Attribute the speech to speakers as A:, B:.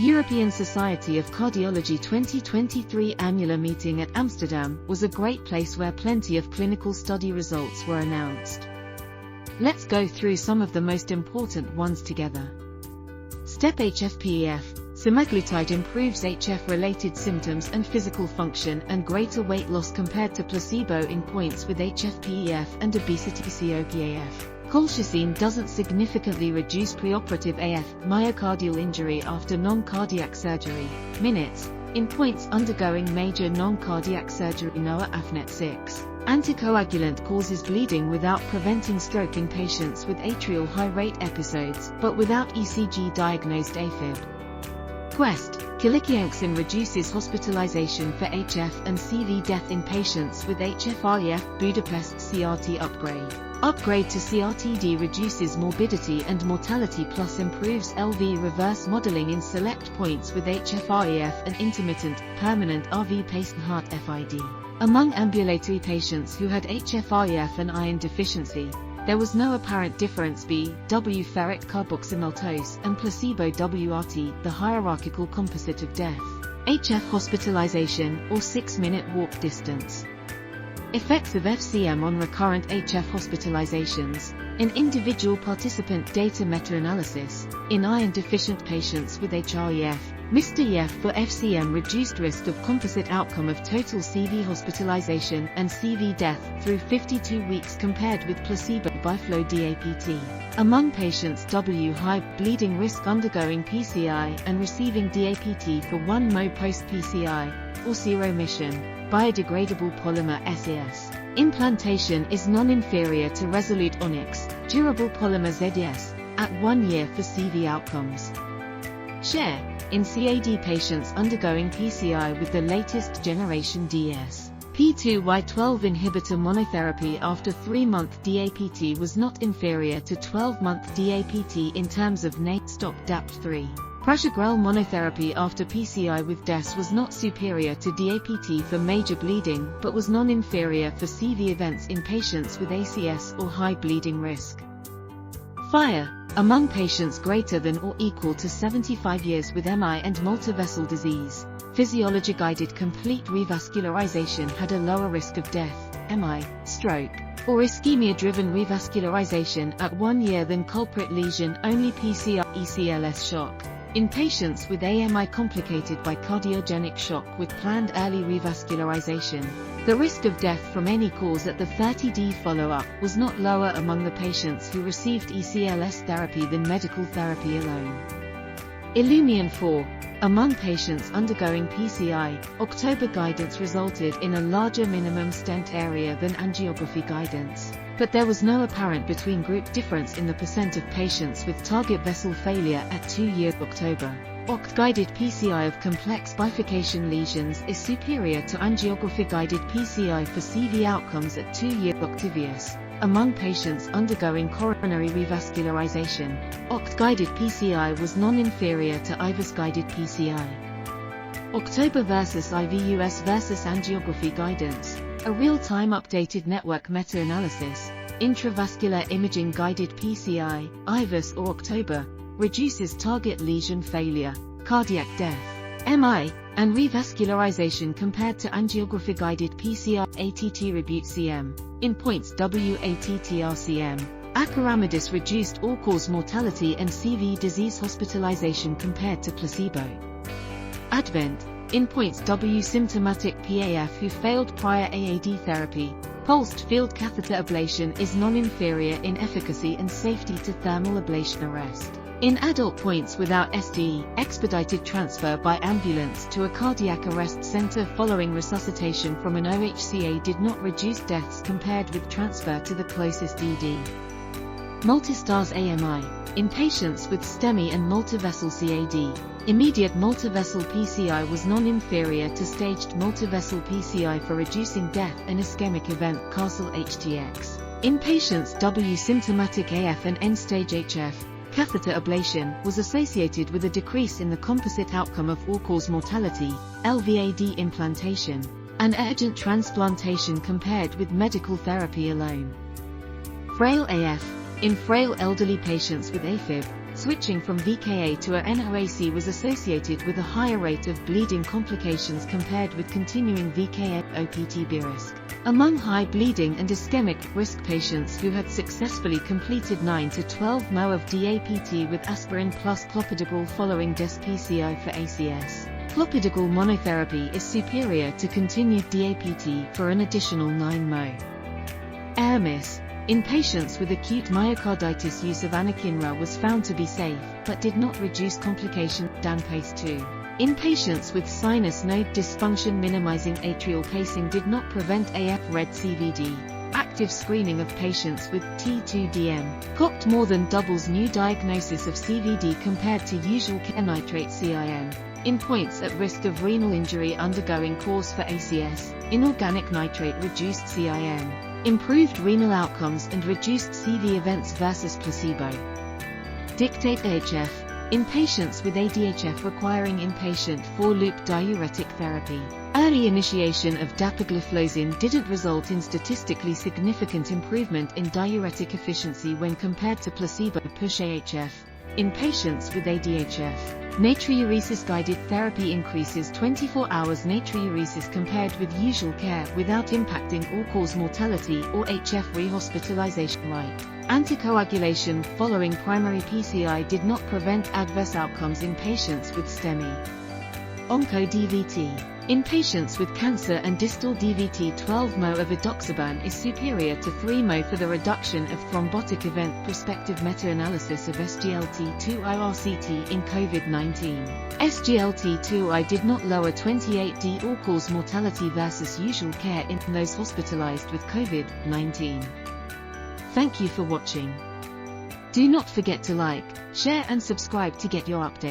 A: European Society of Cardiology 2023 annual meeting at Amsterdam was a great place where plenty of clinical study results were announced. Let's go through some of the most important ones together. Step HFpEF. Semaglutide improves HF-related symptoms and physical function and greater weight loss compared to placebo in points with HFpEF and obesity COPAF. Colchicine doesn't significantly reduce preoperative AF, myocardial injury after non-cardiac surgery, minutes, in points undergoing major non-cardiac surgery NOAA AFNET 6. Anticoagulant causes bleeding without preventing stroke in patients with atrial high-rate episodes, but without ECG-diagnosed AFib. Quest. Quiliquianxin reduces hospitalization for HF and CV death in patients with HFpEF. BUDAPEST-CRT upgrade. Upgrade to CRTD reduces morbidity and mortality plus improves LV reverse modeling in select points with HFpEF and intermittent, permanent RV paced heart FID. Among ambulatory patients who had HFpEF and iron deficiency, there was no apparent difference BW ferric carboxymaltose and placebo WRT, the hierarchical composite of death, HF hospitalization, or 6-minute walk distance. Effects of FCM on recurrent HF hospitalizations. In individual participant data meta-analysis, in iron-deficient patients with HREF, MR-EF for FCM reduced risk of composite outcome of total CV hospitalization and CV death through 52 weeks compared with placebo by flow DAPT. Among patients W high bleeding risk undergoing PCI and receiving DAPT for 1 mO post-PCI, or zero-mission, biodegradable polymer SAS. Implantation is non-inferior to Resolute Onyx, durable polymer ZS, at 1 year for CV outcomes. Share. In CAD patients undergoing PCI with the latest generation DS. P2Y12 inhibitor monotherapy after 3-month DAPT was not inferior to 12-month DAPT in terms of NA-stop DAPT3. Prasugrel monotherapy after PCI with DES was not superior to DAPT for major bleeding but was non-inferior for CV events in patients with ACS or high bleeding risk. FIRE. Among patients greater than or equal to 75 years with MI and multivessel disease, physiology-guided complete revascularization had a lower risk of death, MI, stroke, or ischemia-driven revascularization at 1 year than culprit lesion-only PCI ECLS shock. In patients with AMI complicated by cardiogenic shock with planned early revascularization, the risk of death from any cause at the 30D follow-up was not lower among the patients who received ECLS therapy than medical therapy alone. Illumian 4. Among patients undergoing PCI, October guidance resulted in a larger minimum stent area than angiography guidance, but there was no apparent between-group difference in the percent of patients with target vessel failure at 2-year October. OCT-guided PCI of complex bifurcation lesions is superior to angiography-guided PCI for CV outcomes at 2-year Octavius. Among patients undergoing coronary revascularization, OCT-guided PCI was non-inferior to IVUS-guided PCI. October versus IVUS versus angiography guidance, a real-time updated network meta-analysis, intravascular imaging-guided PCI, IVUS or October, reduces target lesion failure, cardiac death, MI, and revascularization compared to angiography-guided PCI ATT Rebute CM, in points WATTRCM. Acoramidis reduced all-cause mortality and CV disease hospitalization compared to placebo. Advent, in points W symptomatic PAF who failed prior AAD therapy, pulsed field catheter ablation is non-inferior in efficacy and safety to thermal ablation arrest. In adult points without SDE, expedited transfer by ambulance to a cardiac arrest center following resuscitation from an OHCA did not reduce deaths compared with transfer to the closest ED. Multistars AMI. In patients with STEMI and multivessel CAD, immediate multivessel PCI was non-inferior to staged multivessel PCI for reducing death and ischemic event Castle HTX. In patients W symptomatic AF and end-stage HF, catheter ablation was associated with a decrease in the composite outcome of all-cause mortality, LVAD implantation, and urgent transplantation compared with medical therapy alone. Frail AF. In frail elderly patients with AFib, Switching from VKA to a NOAC was associated with a higher rate of bleeding complications compared with continuing VKA OPTB risk. Among high bleeding and ischemic risk patients who had successfully completed 9 to 12 mO of DAPT with aspirin plus clopidogrel following DES-PCO for ACS, clopidogrel monotherapy is superior to continued DAPT for an additional 9 mO. Air miss. In patients with acute myocarditis, use of anakinra was found to be safe, but did not reduce complication. DAPACE-2. In patients with sinus node dysfunction, minimizing atrial pacing did not prevent AF-RED CVD. Active screening of patients with T2DM, COPT more than doubles new diagnosis of CVD compared to usual care. Nitrate CIN. In points at risk of renal injury undergoing course for ACS, inorganic nitrate reduced CIN, improved renal outcomes and reduced CV events versus placebo. Dictate HF. In patients with ADHF requiring inpatient 4-loop diuretic therapy, early initiation of dapagliflozin didn't result in statistically significant improvement in diuretic efficiency when compared to placebo. Push AHF. In patients with ADHF, natriuresis-guided therapy increases 24 hours natriuresis compared with usual care without impacting all-cause mortality or HF rehospitalization. Right. Anticoagulation following primary PCI did not prevent adverse outcomes in patients with STEMI. OncoDVT. In patients with cancer and distal DVT, 12 mO of edoxaban is superior to 3 mO for the reduction of thrombotic event. Prospective meta-analysis of SGLT2I RCT in COVID-19. SGLT2I did not lower 28D all-cause mortality versus usual care in those hospitalized with COVID-19. Thank you for watching. Do not forget to like, share and subscribe to get your updates.